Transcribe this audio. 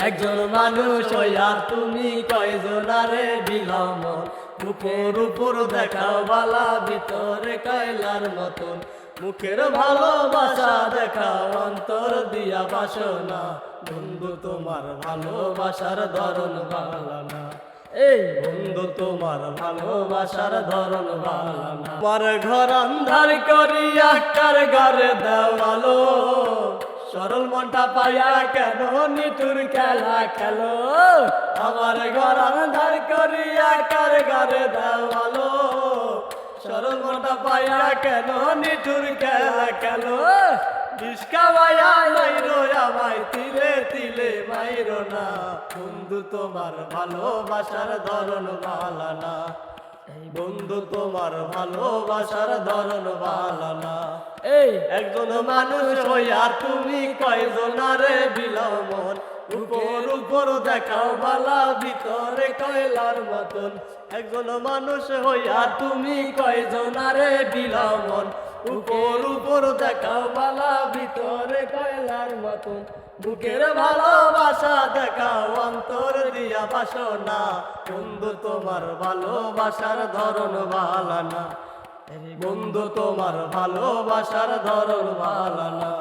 একজন মানুষ হইয়া তুমি কয়জনারে বিলাম উপর উপর দেখাও বালা ভিতরে কয়লার মতন মুখের ভালোবাসা দেখাও অন্তর দিয়া বাসনা বন্ধু তোমার ভালোবাসার ধরন ভালো না এই বন্ধু তোমার ভালোবাসার ধরন ভালো না আমার ঘর আন্ধার করিয়া কার ঘরে দেওয়ালো সরল মনটা পাইয়া কেন নিটুর খেলা খেলো আমার ঘর আন্ধার করিয়া কার ঘরে দেওয়ালো সরল মনটা পাইয়া কেন নিটুর খেলা খেলো ডিসকা ভাইয়া মাইরো আমায় তিলে তিলে মাইরো না বন্ধু তোমার ভালোবাসার ধরন ভালো না এই বন্ধু তোমার ভালোবাসার ধরন ভালো না এই একজন মানুষ হইয়া তুমি কয়জনারে বিলাও মন উপর উপর দেখাও বালা ভিতরে কয়লার মতন একজন মানুষ হইয়া তুমি কয়জনারে বিলাও মন উপর উপর দেখাও বালা ভিতরে কয়লার মতন বুকের ভালোবাসা দেখাও অন্তর দিয়া বাসনা বন্ধু তোমার ভালোবাসার ধরন ভালো না বন্ধু তোমার ভালোবাসার ধরন ভালো না।